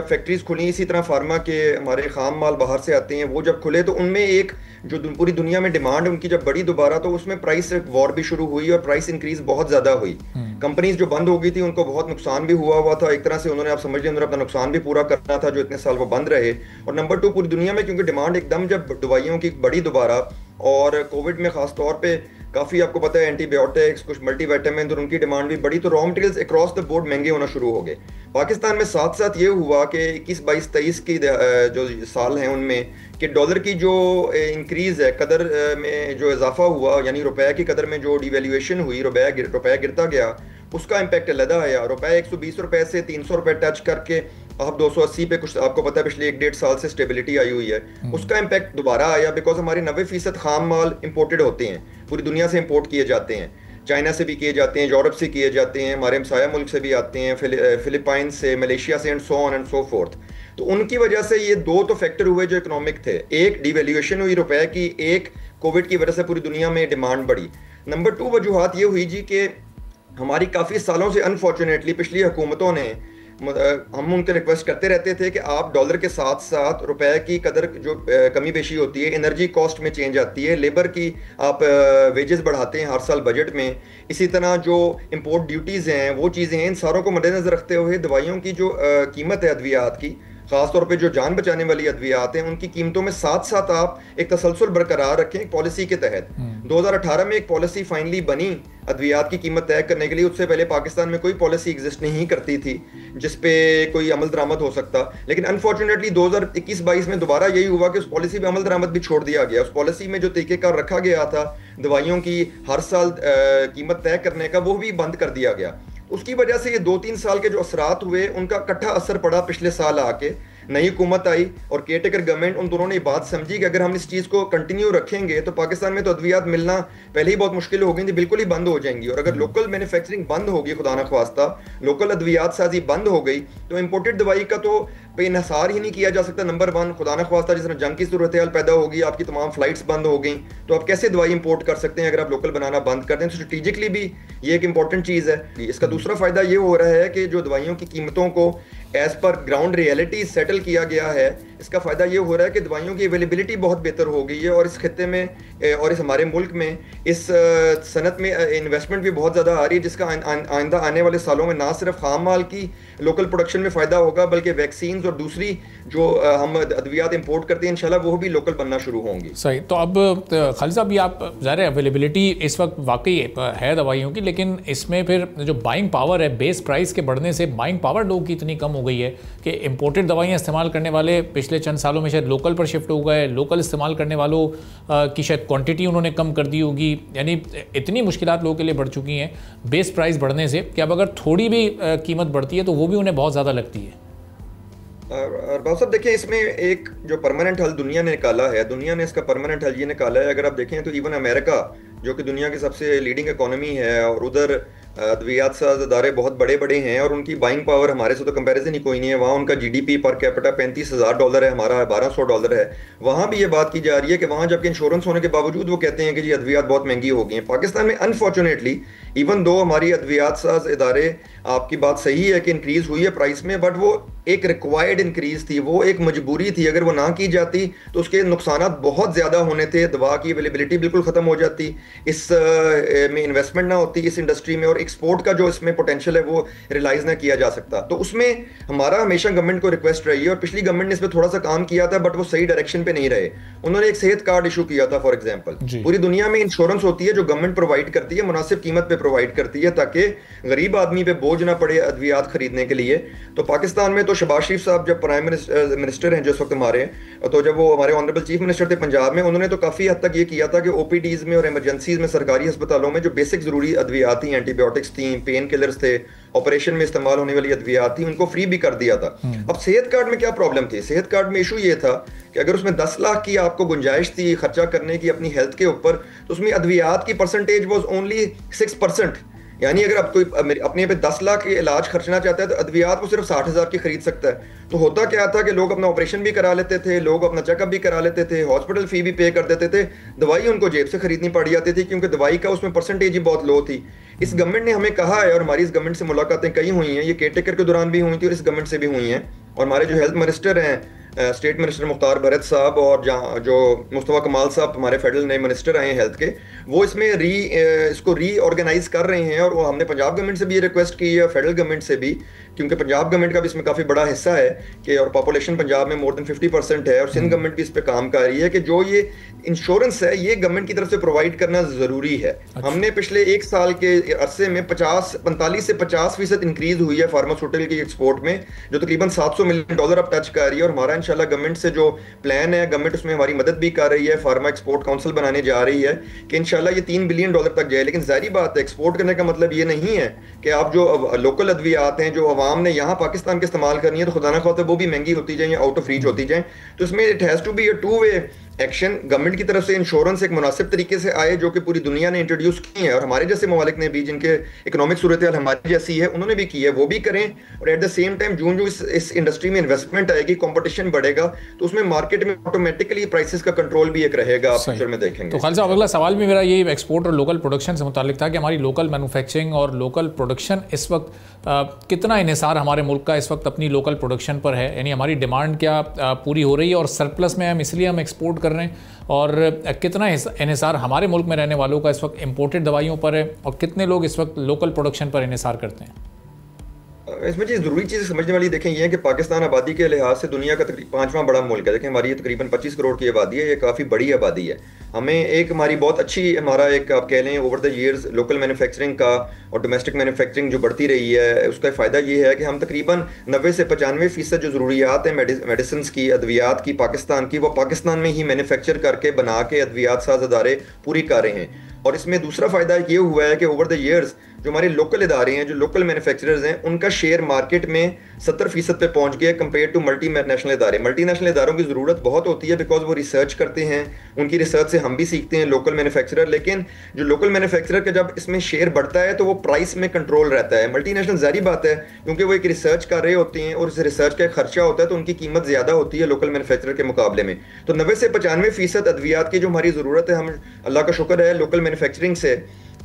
फैक्ट्रीज खुली, इसी तरह फार्मा के हमारे खाम माल बाहर से आते हैं, वो जब खुले तो उनमें एक जो पूरी दुनिया में डिमांड उनकी जब बढ़ी दोबारा, तो उसमें प्राइस वॉर भी शुरू हुई और प्राइस इंक्रीज बहुत ज़्यादा हुई। कंपनीज जो बंद हो गई थी उनको बहुत नुकसान भी हुआ था। एक तरह से उन्होंने, आप समझ लीजिए, उन्होंने अपना नुकसान भी पूरा करना था जो इतने साल वो बंद रहे। और नंबर 2, पूरी दुनिया में क्योंकि डिमांड एकदम जब दवाइयों की बढ़ी दोबारा, और कोविड में खास तौर पे काफ़ी आपको पता है एंटीबायोटिक्स, कुछ मल्टीविटामिन, और उनकी डिमांड भी बढ़ी, तो raw materials across the board महंगे होना शुरू हो गए। पाकिस्तान में साथ साथ ये हुआ कि 21, 22, 23 की जो साल हैं उनमें कि डॉलर की जो इंक्रीज़ है, कदर में जो इजाफा हुआ, यानी रुपए की कदर में जो डिवेल्यूएशन हुई, रुपया गिरता गया, उसका इम्पैक्ट अलग आया। रुपया 120 रुपए से 300 रुपए टच करके अब 280 पे कुछ, आपको पता है पिछले 1-1.5 साल से स्टेबिलिटी आई हुई है। उसका इम्पैक्ट दोबारा आया बिकॉज हमारे 90% खाम माल इंपोर्टेड होते हैं, पूरी दुनिया से इंपोर्ट किए जाते हैं, चाइना से भी किए जाते हैं, यूरोप से किए जाते हैं, हमारे हमसाया मुल्क से भी आते हैं, फिलिपाइंस से, मलेशिया से, and so on and so fourth. तो उनकी वजह से ये 2 तो फैक्टर हुए जो इकोनॉमिक थे, एक डिवेल्यूएशन हुई रुपए की, एक कोविड की वजह से पूरी दुनिया में डिमांड बढ़ी। नंबर 2 वजूहात ये हुई जी कि हमारी काफ़ी सालों से अनफॉर्चुनेटली पिछली हुकूमतों ने, हम उनसे रिक्वेस्ट करते रहते थे कि आप डॉलर के साथ साथ रुपए की कदर जो कमी बेशी होती है, एनर्जी कॉस्ट में चेंज आती है, लेबर की आप वेजेस बढ़ाते हैं हर साल बजट में, इसी तरह जो इंपोर्ट ड्यूटीज़ हैं वो चीज़ें हैं, इन सारों को मद्देनजर रखते हुए दवाइयों की जो कीमत है अद्वियात की, खासतौर पे जो जान बचाने वाली अद्वियात हैं, उनकी कीमतों में साथ साथ आप एक तसलसल बरकरार रखें एक पॉलिसी के तहत। 2018 में एक पॉलिसी फाइनली बनी अद्वियात की कीमत तय करने के लिए। उससे पहले पाकिस्तान में कोई पॉलिसी एग्जिस्ट नहीं करती थी जिस पे कोई अमल दरामद हो सकता, लेकिन अनफॉर्चुनेटली 2021-22 में दोबारा यही हुआ कि उस पॉलिसी पे अमल दरामद भी छोड़ दिया गया। उस पॉलिसी में जो तरीक़ेकार रखा गया था दवाइयों की हर साल कीमत तय करने का, वो भी बंद कर दिया गया। उसकी वजह से ये 2-3 साल के जो असरात हुए उनका इकट्ठा असर पड़ा पिछले साल आके। नई हुकूमत आई और केयरटेकर गवर्नमेंट, उन दोनों ने बात समझी कि अगर हम इस चीज़ को कंटिन्यू रखेंगे तो पाकिस्तान में तो अद्वियात मिलना पहले ही बहुत मुश्किल हो गई थी, बिल्कुल ही बंद हो जाएंगी। और अगर लोकल मैन्युफैक्चरिंग बंद होगी, खुदा न ख्वास्ता लोकल अद्वियात साजी बंद हो गई, तो इम्पोर्टेड दवाई का तो बेनसार ही नहीं किया जा सकता। नंबर 1, खुदा न ख्वास्ता जिस तरह जंग की सूरत हाल पैदा होगी, आपकी तमाम फ्लाइट्स बंद हो गई, तो आप कैसे दवाई इंपोर्ट कर सकते हैं अगर आप लोकल बनाना बंद कर दें। तो स्ट्रेटेजिकली भी ये एक इंपॉर्टेंट चीज़ है। इसका दूसरा फ़ायदा ये हो रहा है कि जो दवाइयों की कीमतों को as per ground reality settle किया गया है, इसका फ़ायदा ये हो रहा है कि दवाइयों की अवेलेबिलिटी बहुत बेहतर हो गई है, और इस खत्ते में और इस हमारे मुल्क में इस सनत में इन्वेस्टमेंट भी बहुत ज़्यादा आ रही है, जिसका आइंदा आने वाले सालों में ना सिर्फ खाम माल की लोकल प्रोडक्शन में फ़ायदा होगा, बल्कि वैक्सीन और दूसरी जो हम अद्वियात इंपोर्ट करते हैं इंशाल्लाह वो भी लोकल बनना शुरू होंगी। सही। तो अब खालिद साहब, ये आप ज़ाहिर है अवेलेबिलिटी इस वक्त वाकई है दवाइयों की, लेकिन इसमें फिर जो बाइंग पावर है, बेस प्राइस के बढ़ने से बाइंग पावर लोगों की इतनी कम हो गई है कि इंपोर्टेड दवाइयाँ इस्तेमाल करने वाले पिछले चंद सालों में शायद लोकल पर शिफ्ट हो गए, लोकल इस्तेमाल करने वालों की शायद क्वांटिटी उन्होंने कम कर दी होगी। यानी इतनी मुश्किलात लोगों के लिए बढ़ चुकी हैं बेस प्राइस बढ़ने से कि अब अगर थोड़ी भी कीमत बढ़ती है तो वो भी उन्हें बहुत ज़्यादा लगती है। अरबाज साहब देखिए, इसमें एक जो परमानेंट हल दुनिया ने निकाला है, दुनिया ने इसका परमानेंट हल ये निकाला है। अगर आप देखें तो इवन अमेरिका जो कि दुनिया की सबसे लीडिंग इकोनॉमी है, और उधर अद्वियात साज अदारे बहुत बड़े बड़े हैं, और उनकी बाइंग पावर हमारे से तो कंपैरिजन ही कोई नहीं है। वहाँ उनका GDP पर कैपिटा $35,000 है, हमारा $1,200 है। वहाँ भी ये बात की जा रही है कि वहाँ जबकि इंश्योरेंस होने के बावजूद वो कहते हैं कि जी अद्वियात बहुत महंगी हो गई हैं। पाकिस्तान में अनफॉर्चुनेटली इवन दो हमारी अद्वियात साज इदारे, आपकी बात सही है कि इंक्रीज़ हुई है प्राइस में, बट वो एक रिक्वायर्ड इंक्रीज़ थी, वो एक मजबूरी थी। अगर वो ना की जाती तो उसके नुकसान बहुत ज़्यादा होने थे, दवा की अवेलेबिलिटी बिल्कुल ख़त्म हो जाती, इस में इन्वेस्टमेंट ना होती इस इंडस्ट्री में, और एक्सपोर्ट का जो इसमें पोटेंशियल है वो रियलाइज़ ना किया जा सकता। तो उसमें हमारा हमेशा गवर्नमेंट को रिक्वेस्ट रही है, और पिछली गवर्नमेंट ने इस पर थोड़ा सा काम किया था, बट वो सही डायरेक्शन पे नहीं रहे। उन्होंने एक सेहत कार्ड इशू किया था फॉर एग्जाम्पल। पूरी दुनिया में इंश्योरेंस होती है जो गवर्नमेंट प्रोवाइड करती है, मुनासिब कीमत पे प्रोवाइड करती है, ताकि गरीब आदमी पे बोझ ना पड़े अद्वियात खरीदने के लिए। तो पाकिस्तान में तो शहबाज शरीफ साहब जब प्राइम मिनिस्टर हैं जिस वक्त हमारे, तो जब वो हमारे ऑनरेबल चीफ मिनिस्टर थे पंजाब में, उन्होंने तो काफ़ी हद तक ये किया था कि OPDs में और इमरजेंसीज में सरकारी अस्पतालों में जो बेसिक ज़रूरी अद्वियात थी, एंटीबायोटिक्स थी, पेन किलर्स थे, ऑपरेशन में इस्तेमाल होने वाली अद्वियात थी, उनको फ्री भी कर दिया था। अब सेहत कार्ड में क्या प्रॉब्लम थी? सेहत कार्ड में इशू ये था कि अगर उसमें 10 लाख की आपको गुंजाइश थी खर्चा करने की अपनी हेल्थ के ऊपर, तो उसमें अद्वियात की परसेंटेज वॉज ओनली 6%। यानी अगर आप कोई अपने पे 10 लाख के इलाज खर्चना चाहता है तो अद्वियात वो सिर्फ 60,000 की खरीद सकता है। तो होता क्या था कि लोग अपना ऑपरेशन भी करा लेते थे, लोग अपना चेकअप भी करा लेते थे, हॉस्पिटल फी भी पे कर देते थे, दवाई उनको जेब से खरीदनी पड़ जाती थी क्योंकि दवाई का उसमें परसेंटेज ही बहुत लो थी। इस गवर्नमेंट ने हमें कहा है, और हमारी इस गवर्नमेंट से मुलाकातें कई हुई हैं, ये केयरटेकर के दौरान भी हुई थी और इस गवर्नमेंट से भी हुई हैं, और हमारे जो हेल्थ मिनिस्टर हैं स्टेट मिनिस्टर मुख्तार भरत साहब और जो मुस्तफा कमाल साहब हमारे फेडरल नए मिनिस्टर आए हैं हेल्थ के, वो इसमें इसको रीऑर्गेनाइज कर रहे हैं। और वो हमने पंजाब गवर्नमेंट से भी ये रिक्वेस्ट की है, फेडरल गवर्नमेंट से भी, क्योंकि पंजाब गवर्नमेंट का भी इसमें काफ़ी बड़ा हिस्सा है कि, और पॉपुलेशन पंजाब में मोर देन 50% है, और सिंध गवर्नमेंट भी इस पर काम कर रही है कि जो ये इंश्योरेंस है ये गवर्नमेंट की तरफ से प्रोवाइड करना ज़रूरी है। हमने पिछले 1 साल के अरसे में 45 से 50% इंक्रीज हुई है फार्मास्यूटिकल की एक्सपोर्ट में, जो तकरीबन $700 मिलियन अब टच कर रही है। और हमारा इंशाल्लाह गवर्नमेंट से जो प्लान है, गवर्नमेंट उसमें हमारी मदद भी कर रही है, फार्मा एक्सपोर्ट काउंसिल बनाने जा रही है कि इंशाल्लाह ये $3 बिलियन तक जाए। लेकिन जाहिर बात है, एक्सपोर्ट करने का मतलब ये नहीं है कि आप जो लोकल अद्वियात हैं जो अवाम ने यहाँ पाकिस्तान के इस्तेमाल करनी है तो खुदा ना खाते वो भी महंगी होती जाए या आउट ऑफ रीच होती जाए। तो इसमें it has to be a two way action. Government की तरफ से इंश्योरेंस एक मुनासिब तरीके से आए जो कि पूरी दुनिया ने इंट्रोड्यूस की है, और हमारे जैसे ममालिक ने भी, जिनके इकोनॉमिक सूरत हाल हमारी जैसी है, उन्होंने भी की है, वो भी करें। और एट द सेम टाइम जो इस इंडस्ट्री में इन्वेस्टमेंट आएगी, कंपटीशन बढ़ेगा, तो उसमें मार्केट में ऑटोमेटिकली प्राइसेस का कंट्रोल भी एक रहेगा। आप फ्यूचर में देखेंगे। तो खालिद साहब, अगला सवाल भी मेरा ये एक्सपोर्ट और लोकल प्रोडक्शन से मुताल्लिक था कि हमारी लोकल मैन्युफैक्चरिंग और लोकल प्रोडक्शन इस वक्त कितना इन्हिसार हमारे मुल्क का इस वक्त अपनी लोकल प्रोडक्शन पर है, यानी हमारी डिमांड क्या पूरी हो रही है और सरप्लस में हम इसलिए हम एक्सपोर्ट कर रहे हैं, और कितना इन्हिसार हमारे मुल्क में रहने वालों का इस वक्त इंपोर्टेड दवाइयों पर है, और कितने लोग इस वक्त लोकल प्रोडक्शन पर इन्हिसार करते हैं? इसमें जी ज़रूरी चीज़ समझने वाली देखें ये है कि पाकिस्तान आबादी के लिहाज से दुनिया का 5वां बड़ा मुल्क है। देखें हमारी ये तकरीबन 25 करोड़ की आबादी है, ये काफ़ी बड़ी आबादी है। हमें एक हमारी बहुत अच्छी, हमारा एक आप कह लें over the years local manufacturing का और डोमेस्टिक मैन्युफैक्चरिंग जो बढ़ती रही है, उसका फ़ायदा ये है कि हम तकरीबन 90 से 95% जो ज़रूरियात हैं मेडिसिन की, अद्वियात की, पाकिस्तान की, वो पाकिस्तान में ही मैन्युफैक्चर करके बना के अद्वियात साज अदारे पूरी कर रहे हैं। और इसमें दूसरा फ़ायदा ये हुआ है कि ओवर द ईयर्स जो हमारे लोकल इदारे हैं, जो लोकल मैन्युफैक्चरर्स हैं, उनका शेयर मार्केट में 70% पे पहुंच गया कंपेयर टू मल्टी नेशनल इदारे। मल्टी नेशनल इदारों की ज़रूरत बहुत होती है बिकॉज वो रिसर्च करते हैं, उनकी रिसर्च से हम भी सीखते हैं लोकल मैन्युफैक्चरर। लेकिन जो लोकल मैन्युफैक्चरर का जब इसमें शेयर बढ़ता है तो वो प्राइस में कंट्रोल रहता है। मल्टी नेशनल जारी बात है क्योंकि वो एक रिसर्च कर रहे होते हैं और उस रिसर्च का एक खर्चा होता है, तो उनकी कीमत ज़्यादा होती है लोकल मैन्युफैक्चरर के मुकाबले में। तो 90 से 95% अद्वियात की जो हमारी ज़रूरत है, हम अल्लाह का शुक्र है लोकल मैन्युफैक्चरिंग से,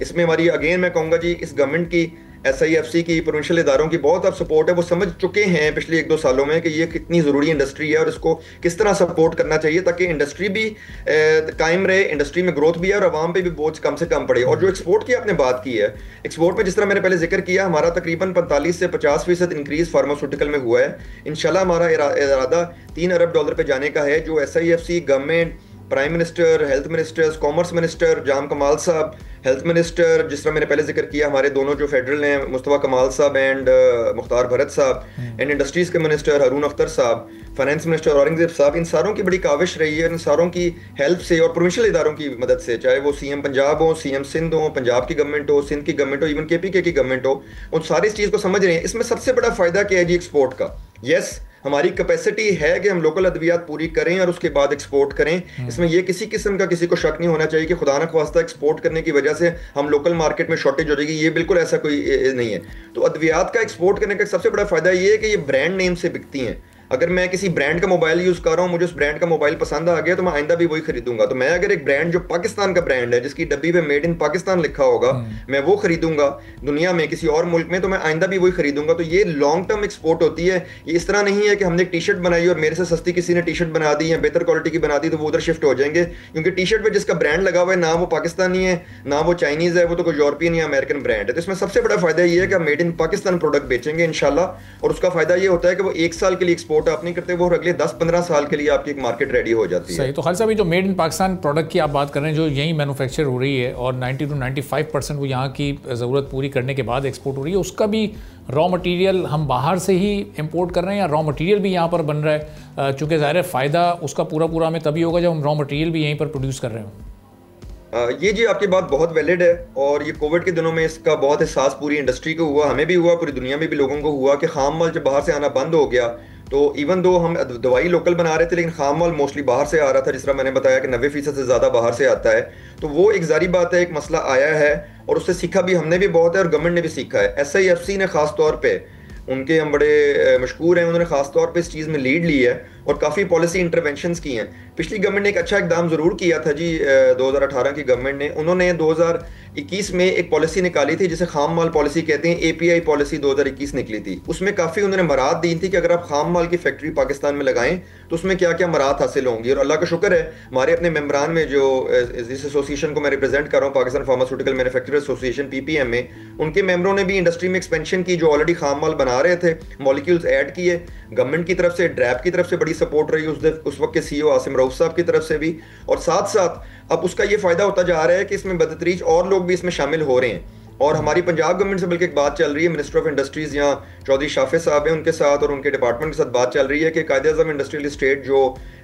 इसमें हमारी अगेन मैं कहूँगा जी इस गवर्नमेंट की, SIFC की, प्रोविंशियल इदारों की बहुत अब सपोर्ट है। वो समझ चुके हैं पिछले 1-2 सालों में कि ये कितनी ज़रूरी इंडस्ट्री है और इसको किस तरह सपोर्ट करना चाहिए ताकि इंडस्ट्री भी कायम रहे, इंडस्ट्री में ग्रोथ भी है और आवाम पे भी बोझ कम से कम पड़े। और जो एक्सपोर्ट की आपने बात की है, एक्सपोर्ट में जिस तरह मैंने पहले जिक्र किया, हमारा तकरीबन 45 से 50% इंक्रीज फार्मास्यूटिकल में हुआ है। इंशाल्लाह हमारा इरादा $3 अरब पे जाने का है। जो SIFC, government, prime minister, health ministers, commerce minister Jam Kamal साहब, हेल्थ मिनिस्टर जिस तरह मैंने पहले जिक्र किया, हमारे दोनों जो फेडरल हैं मुस्तफा कमाल साहब एंड मुख्तार भरत साहब, एंड इंडस्ट्रीज़ के मिनिस्टर हारून अख्तर साहब, फाइनेंस मिनिस्टर औरंगजेब साहब, इन सारों की बड़ी काविश रही है। इन सारों की हेल्प से और प्रोविंशियल इदारों की मदद से, चाहे वो CM पंजाब हो, CM सिंध हो, पंजाब की गवर्नमेंट हो, सिंध की गवर्नमेंट हो, इवन KPK की गवर्नमेंट हो, उन सारी इस चीज़ को समझ रहे हैं। इसमें सबसे बड़ा फ़ायदा क्या है जी एक्सपोर्ट का? यस, हमारी कैपेसिटी है कि हम लोकल अद्वियात पूरी करें और उसके बाद एक्सपोर्ट करें। इसमें यह किसी किस्म का किसी को शक नहीं होना चाहिए कि खुदा न ख्वास्ता एक्सपोर्ट करने की वजह से हम लोकल मार्केट में शॉर्टेज हो जाएगी, ये बिल्कुल ऐसा कोई नहीं है। तो अद्वियात का एक्सपोर्ट करने का सबसे बड़ा फायदा ये है कि ये ब्रांड नेम से बिकती हैं। अगर मैं किसी ब्रांड का मोबाइल यूज़ कर रहा हूँ, मुझे उस ब्रांड का मोबाइल पसंद आ गया तो मैं आइंदा भी वही खरीदूंगा। तो मैं अगर एक ब्रांड जो पाकिस्तान का ब्रांड है, जिसकी डब्बी पे मेड इन पाकिस्तान लिखा होगा, मैं वो खरीदूंगा दुनिया में किसी और मुल्क में, तो मैं आइंदा भी वही खरीदूंगा। तो ये लॉन्ग टर्म एक्सपोर्ट होती है। ये इस तरह नहीं है कि हमने एक टी शर्ट बनाई और मेरे से सस्ती किसी ने टी शर्ट बना दी या बेहतर क्वालिटी की बना दी तो वो उधर शिफ्ट हो जाएंगे, क्योंकि टी शर्ट पर जिसका ब्रांड लगा हुआ है ना वो पाकिस्तानी है ना वो चाइनीज़ है, वो तो कोई यूरोपियन या अमेरिकन ब्रांड है। तो इसमें सबसे बड़ा फायदा ये है कि हम मेड इन पाकिस्तान प्रोडक्ट बेचेंगे इंशाल्लाह। और उसका फायदा ये होता है कि वो 1 साल के लिए एक्सपोर्ट आप नहीं करते, वो अगले 10-15 साल के लिए आपकी एक मार्केट रेडी हो जाती है। सही। तो खालिद साहब, जो मेड इन पाकिस्तान प्रोडक्ट की आप बात कर रहे हैं, जो यहीं मैन्युफैक्चर हो रही है और 90 to 95% वो यहाँ की ज़रूरत पूरी करने के बाद एक्सपोर्ट हो रही है, उसका भी रॉ मटेरियल हम बाहर से ही इंपोर्ट कर रहे हैं या रॉ मटेरियल भी यहाँ पर बन रहा है? चूँकि ज़ाहिर है फ़ायदा उसका पूरा हमें तभी होगा जब हम रॉ मटेरियल भी यहीं पर प्रोड्यूस कर रहे हो। ये जी आपकी बात बहुत वैलिड है और ये कोविड के दिनों में इसका बहुत एहसास पूरी इंडस्ट्री को हुआ, हमें भी हुआ, पूरी दुनिया में भी लोगों को हुआ कि खाम माल जब बाहर से आना बंद हो गया तो इवन दो हम दवाई लोकल बना रहे थे, लेकिन खाम माल मोस्टली बाहर से आ रहा था, जिस तरह मैंने बताया कि 90% से ज़्यादा बाहर से आता है। तो वो एक जारी बात है, एक मसला आया है और उससे सीखा भी हमने भी बहुत है और गवर्नमेंट ने भी सीखा है। SIFC ने खास तौर पे, उनके हम बड़े मशकूर हैं, उन्होंने खास तौर पे इस चीज़ में लीड ली है और काफ़ी पॉलिसी इंटरवेंशंस की हैं। पिछली गवर्नमेंट ने एक अच्छा इकदाम ज़रूर किया था जी, 2018 की गवर्नमेंट ने, उन्होंने 2021 में एक पॉलिसी निकाली थी जिसे खाम माल पॉलिसी कहते हैं, API पॉलिसी 2021 निकली थी। उसमें काफ़ी उन्होंने मराहत दी थी कि अगर आप खाम माल की फैक्ट्री पाकिस्तान में लगाएं तो उसमें क्या क्या मराहत हासिल होंगी। और अल्लाह का शुक्र है, हमारे अपने मेम्बरान में जो इस एसोसिएशन को मैं रिप्रेजेंट कर रहा हूँ, Pakistan pharmaceutical manufacturers association PPM में, उनके मेम्बरों ने भी इंडस्ट्री में एक्सपेंशन की। जो ऑलरेडी खाम माल बना रहे थे, मॉलिक्यूल्स ऐड किए। गवर्नमेंट की तरफ से, ड्रैप की तरफ से बड़ी सपोर्ट रही उस वक्त के CEO आसिम रऊफ साहब की तरफ से भी, और साथ साथ अब उसका ये फायदा होता जा रहा है कि इसमें बदतरीज और लोग भी इसमें शामिल हो रहे हैं। और हमारी पंजाब गवर्नमेंट से बल्कि एक बात चल रही है, मिनिस्टर ऑफ इंडस्ट्रीज यहाँ चौधरी शाफे साहब हैं, उनके साथ और उनके डिपार्टमेंट के साथ बात चल रही है कि कायदे-ए-आज़म इंडस्ट्रियल इस्टेट जो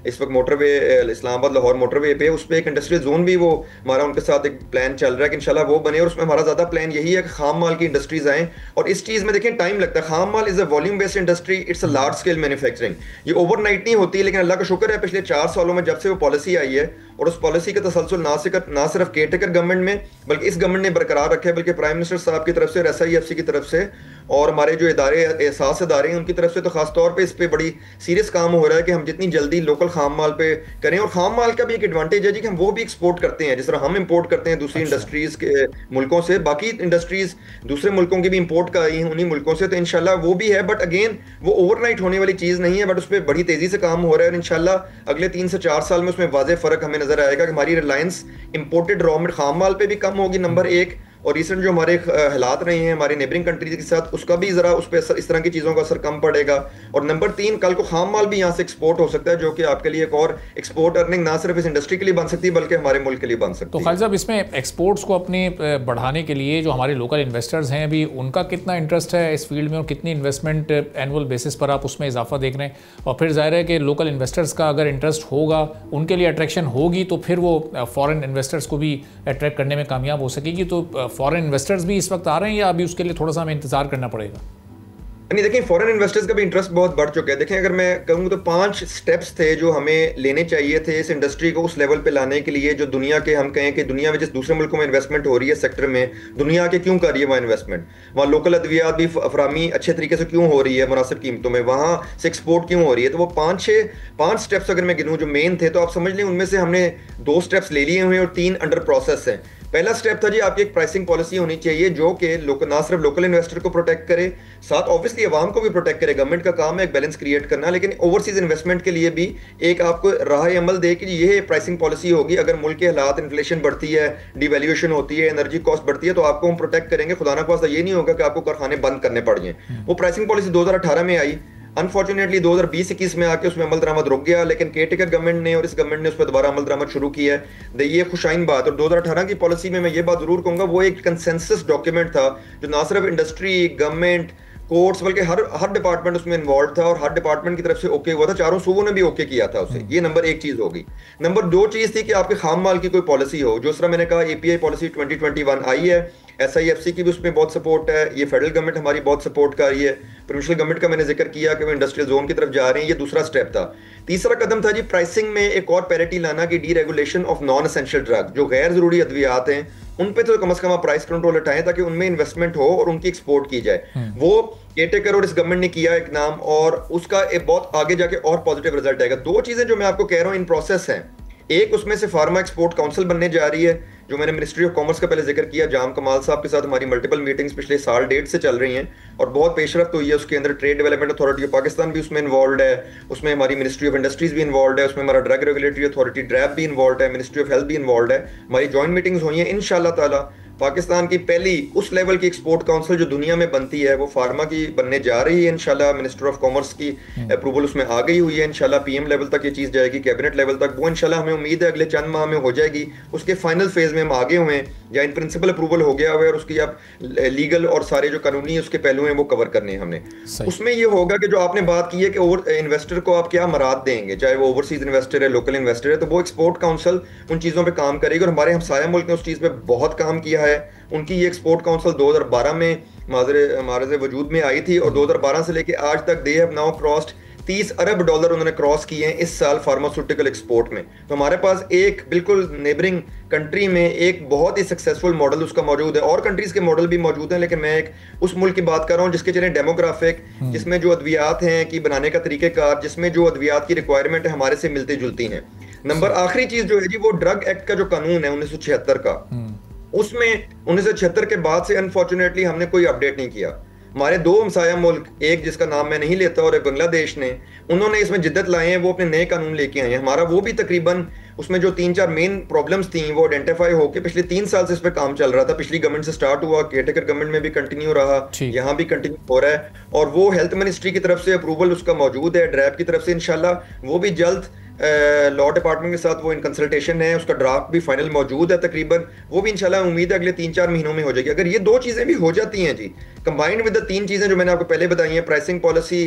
इस वक्त मोटरवे इस्लामाबाद लाहौर मोटरवे पे, उस पर एक इंडस्ट्रियल जोन भी वो हमारा उनके साथ एक प्लान चल रहा है कि इंशाल्लाह वो बने। और उसमें हमारा ज़्यादा प्लान यही है कि खाम माल की इंडस्ट्रीज आएँ। और इस चीज़ में देखें टाइम लगता है, खाम माल is a volume based industry, it's a large scale manufacturing. ये ओवरनाइट नहीं होती है, लेकिन अल्लाह का शुक्र है पिछले 4 सालों में जब से वो पॉलिसी आई है, और उस पॉलिसी का तसलसल ना सिर्फ केयरटेकर गवर्नमेंट में बल्कि इस गवर्नमेंट ने बरकरार रखा है, बल्कि प्राइम मिनिस्टर साहब की तरफ से और SIFC की तरफ से और हमारे जो एहसास इदारे हैं उनकी तरफ से, तो खास तौर पे इस पे बड़ी सीरियस काम हो रहा है कि हम जितनी जल्दी लोकल खाम माल पे करें। और खाम माल का भी एक एडवांटेज है जी कि हम वो भी एक्सपोर्ट करते हैं, जिस तरह हम इंपोर्ट करते हैं दूसरी इंडस्ट्रीज के मुल्कों से, बाकी इंडस्ट्रीज दूसरे मुल्कों की भी इंपोर्ट कर रही हैं उन्हीं मुल्कों से, तो इंशाल्लाह वो भी है। बट अगेन वो ओवरनाइट होने वाली चीज़ नहीं है, बट उस पर बड़ी तेज़ी से काम हो रहा है और इंशाल्लाह अगले 3 से 4 साल में उसमें वाज़ेह फ़र्क हमें नजर आएगा कि हमारी रिलायंस इंपोर्टेड रॉ मटेरियल खाम माल पे भी कम होगी, नंबर 1। और रिसेंट जो हमारे हालात रहे हैं हमारे नेबरिंग कंट्रीज के साथ, उसका भी जरा उस पर इस तरह की चीज़ों का असर कम पड़ेगा। और नंबर 3, कल को खाम माल भी यहाँ से एक्सपोर्ट हो सकता है, जो कि आपके लिए एक और एक्सपोर्ट अर्निंग ना सिर्फ इस इंडस्ट्री के लिए बन सकती है बल्कि हमारे मुल्क के लिए बन सकती है। तो खालिद साहब, इसमें एक्सपोर्ट्स को अपने बढ़ाने के लिए जो हमारे लोकल इन्वेस्टर्स हैं, अभी उनका कितना इंटरेस्ट है इस फील्ड में और कितनी इन्वेस्टमेंट एनुअल बेसिस पर आप उसमें इजाफा देख रहे हैं? और फिर जाहिर है कि लोकल इन्वेस्टर्स का अगर इंटरेस्ट होगा, उनके लिए अट्रैक्शन होगी, तो फिर वो फॉरेन इन्वेस्टर्स को भी अट्रैक्ट करने में कामयाब हो सकेगी। तो फॉरेन इन्वेस्टर्स इस वक्त आ रहे हैं या अभी उसके लिए थोड़ा सा हमें इंतजार करना पड़ेगा? नहीं, देखें फॉरेन इन्वेस्टर्स का भी इंटरेस्ट बहुत बढ़ चुका है। देखें अगर मैं कहूँ तो 5 स्टेप्स थे जो हमें लेने चाहिए थे इस इंडस्ट्री को उस लेवल पे लाने के लिए, जो दुनिया के, हम कहें कि दुनिया में जिस दूसरे मुल्कों में इन्वेस्टमेंट हो रही है सेक्टर में, दुनिया के क्यों कर रही है वहाँ इन्वेस्टमेंट, वहाँ लोकल अद्वियात भी फरामी अच्छे तरीके से क्यों हो रही है मुनासिब कीमतों में, वहाँ से एक्सपोर्ट क्यों हो रही है। तो वो 5 स्टेप्स अगर मैं गिनूँ जो मेन थे, तो आप समझ लें उनमें से हमने 2 स्टेप्स ले लिए हुए और 3 अंडर प्रोसेस हैं। पहला स्टेप था जी, आपकी एक प्राइसिंग पॉलिसी होनी चाहिए जो कि ना सिर्फ लोकल इन्वेस्टर को प्रोटेक्ट करे, साथ ऑब्वियसली अवाम को भी प्रोटेक्ट करे। गवर्नमेंट का काम है एक बैलेंस क्रिएट करना, लेकिन ओवरसीज इन्वेस्टमेंट के लिए भी एक आपको राह अमल दे कि ये प्राइसिंग पॉलिसी होगी। अगर मुल्क के हालात, इन्फ्लेशन बढ़ती है, डिवैल्यूएशन होती है, एनर्जी कॉस्ट बढ़ती है, तो आपको हम प्रोटेक्ट करेंगे। खुदा ना खास्ता ये नहीं होगा कि आपको कारखाने बंद करने पड़ जाएं। वो प्राइसिंग पॉलिसी 2018 में आई, अनफॉर्चुनेटली 2020-21 में आके उसमें अमल दरामद रुक गया, लेकिन केयरटेकर गवर्नमेंट ने और इस गवर्नमेंट ने उस पर दोबारा अमल दरामद शुरू किया है। ये खुशाइन बात। और 2018 की पॉलिसी में मैं ये बात जरूर कहूँगा, वो एक कंसेंसस डॉक्यूमेंट था जो ना सिर्फ इंडस्ट्री, गवर्नमेंट, कोर्ट्स, बल्कि हर डिपार्टमेंट उसमें इन्वॉल्व था और हर डिपार्टमेंट की तरफ से ओके हुआ था। 4 सूबों ने भी ओके किया था उसे। ये नंबर 1 चीज होगी। नंबर 2 चीज थी कि आपके खाम माल की कोई पॉलिसी हो, जो तरह मैंने कहा API पॉलिसी 2021 आई है, SIFC की भी उसमें बहुत सपोर्ट है, ये फेडरल गवर्नमेंट हमारी बहुत सपोर्ट कर रही है, प्रोविंशियल गवर्नमेंट का मैंने जिक्र किया कि वो इंडस्ट्रियल जोन की तरफ जा रहे हैं। ये दूसरा स्टेप था। तीसरा कदम था जी प्राइसिंग में एक और पैरिटी लाना की deregulation of non essential drug, जो गैर जरूरी अद्वियात हैं उन पे तो कम से कम आप प्राइस कंट्रोल हटाएं ताकि उनमें इन्वेस्टमेंट हो और उनकी एक्सपोर्ट की जाए। वो केयरटेकर और इस गवर्नमेंट ने किया एक नाम, और उसका एक बहुत आगे जाके और पॉजिटिव रिजल्ट आएगा। 2 चीजें जो मैं आपको कह रहा हूँ इन प्रोसेस हैं। एक उसमें से फार्मा एक्सपोर्ट काउंसिल बनने जा रही है, जो मैंने मिनिस्ट्री ऑफ कॉमर्स का पहले जिक्र किया, जाम कमाल साहब के साथ हमारी मल्टीपल मीटिंग्स पिछले साल 1.5 से चल रही हैं और बहुत पेशरफ्त हुई है। उसके अंदर trade development authority of Pakistan भी उसमें इन्वॉल्व है, उसमें हमारी मिनिस्ट्री ऑफ इंडस्ट्रीज भी इन्वॉल्व है, उसमें हमारा ड्रग रेगुलेटरी अथॉरिटी ड्रैप भी इन्वॉल्व है, मिनिस्ट्री ऑफ हेल्थ भी इन्वॉल्व है। हमारी जॉइंट मीटिंग्स हुई हैं। इंशाल्लाह ताला पाकिस्तान की पहली उस लेवल की एक्सपोर्ट काउंसिल जो दुनिया में बनती है वो फार्मा की बनने जा रही है। इंशाल्लाह मिनिस्टर ऑफ कॉमर्स की अप्रूवल उसमें आ गई हुई है। इंशाल्लाह PM लेवल तक ये चीज़ जाएगी, कैबिनेट लेवल तक। वो इंशाल्लाह हमें उम्मीद है अगले चंद माह में हो जाएगी। उसके फाइनल फेज में हम आगे हुए हैं, या इन प्रिंसिपल अप्रूवल हो गया हुआ है और उसकी अब लीगल और सारे जो कानूनी उसके पहलू हैं वो कवर करने हैं हमने। उसमें ये होगा कि जो आपने बात की है कि ओवर इन्वेस्टर को आप क्या मराद देंगे, चाहे वो ओवरसीज इन्वेस्टर है, लोकल इन्वेस्टर है, तो वो एक्सपोर्ट काउंसिल उन चीज़ों पर काम करेगी। और हमारे हमसाया मुल्क ने उस चीज़ पर बहुत काम किया है। उनकी ये एक्सपोर्ट काउंसिल 2012 में माज़रे वजूद में आई थी और 2012 से लेके आज तक they have now crossed 30 Arab dollar उन्होंने क्रॉस किए हैं इस साल फार्मास्यूटिकल एक्सपोर्ट में। तो हमारे पास एक बिल्कुल नेबरिंग कंट्री में एक बहुत ही सक्सेसफुल मॉडल उसका मौजूद है, और कंट्रीज के मॉडल भी मौजूद हैं, लेकिन मैं एक उस मुल्क की बात कर रहा हूँ जिसके चले डेमोग्राफिक, जिसमें जो अद्वियात हैं कि बनाने का तरीकेकार, जिसमें जो अद्वियात की रिक्वायरमेंट है हमारे से मिलती जुलती हैं। नंबर आखिरी चीज जो है जी, वो ड्रग एक्ट का जो कानून है 1976 का, उसमें 1976 के बाद से अनफॉर्चुनेटली हमने कोई अपडेट नहीं किया। हमारे दो हमसाया मुल्क, एक जिसका नाम मैं नहीं लेता और एक बांग्लादेश ने, उन्होंने इसमें जिद्दत लाए हैं, वो अपने नए कानून लेके आए हैं। हमारा वो भी तकरीबन उसमें जो 3-4 मेन प्रॉब्लम्स थी वो आइडेंटिफाई होकर पिछले 3 साल से इस पर काम चल रहा था। पिछली गवर्नमेंट से स्टार्ट हुआ, केयरटेकर गवर्नमेंट में भी कंटिन्यू रहा, यहाँ भी कंटिन्यू हो रहा है, और वो हेल्थ मिनिस्ट्री की तरफ से अप्रूवल उसका मौजूद है, ड्रैब की तरफ से इंशाल्लाह वो भी जल्द लॉ डिपार्टमेंट के साथ वो इन कंसल्टेशन है, उसका ड्राफ्ट भी फाइनल मौजूद है तकरीबन, वो भी इंशाल्लाह उम्मीद है अगले 3-4 महीनों में हो जाएगी। अगर ये दो चीजें भी हो जाती हैं जी, कंबाइंड विद द 3 चीजें जो मैंने आपको पहले बताई हैं, प्राइसिंग पॉलिसी,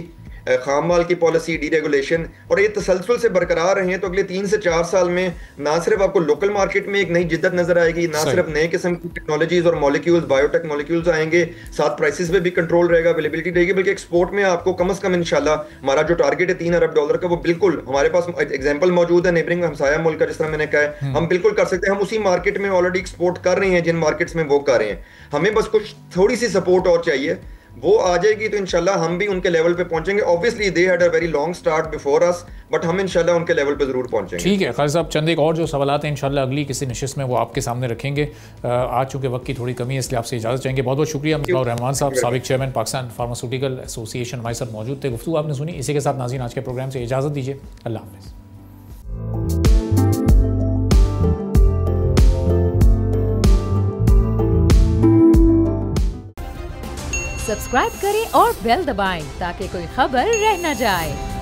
खाम माल की पॉलिसी, डीरेगुलेशन, और ये तसलसल से बरकरार रहे हैं, तो अगले 3 से 4 साल में ना सिर्फ आपको लोकल मार्केट में एक नई जिद्दत नजर आएगी, ना सिर्फ नए किस्म की टेक्नोलॉजीज और मॉलिक्यूल्स, बायोटेक मॉलिक्यूल्स आएंगे, साथ प्राइसेस पे भी कंट्रोल रहेगा, अवेलेबिलिटी रहेगी, बल्कि एक्सपोर्ट में आपको कम से कम इंशाल्लाह हमारा जो टारगेट है 3 अरब डॉलर का, वो बिल्कुल हमारे पास एग्जाम्पल मौजूद है नेबरिंग हमसाया मुल्क का, जिस तरह मैंने कहा है हम बिल्कुल कर सकते हैं। हम उसी मार्केट में ऑलरेडी एक्सपोर्ट कर रहे हैं जिन मार्केट्स में वो कर रहे हैं, हमें बस कुछ थोड़ी सी सपोर्ट और चाहिए, वो आ जाएगी तो इंशाल्लाह हम भी उनके लेवल पे पहुंचेंगे। Obviously they had a very long start before us, but हम इंशाल्लाह उनके लेवल पे जरूर पहुंचेंगे। ठीक है खालिद साहब, चंद एक और जो सवाल हैं इंशाल्लाह अगली किसी नशिस्त में वो आपके सामने रखेंगे। आज चूँकि वक्त की थोड़ी कमी है इसलिए आपसे इजाज़त चाहेंगे। बहुत बहुत शुक्रिया मिसबाहुर रहमान साहब, साबिक चेयरमैन पाकिस्तान फार्मास्यूटिकल एसोसिएशन, हमारे साथ मौजूद थे, गुफ्तगू आपने सुनी। इसी के साथ नाज़रीन आज के प्रोग्राम से इजाज़त दीजिए, अल्लाह हाफ़िज़। सब्सक्राइब करें और बेल दबाएं ताकि कोई खबर रह न जाए।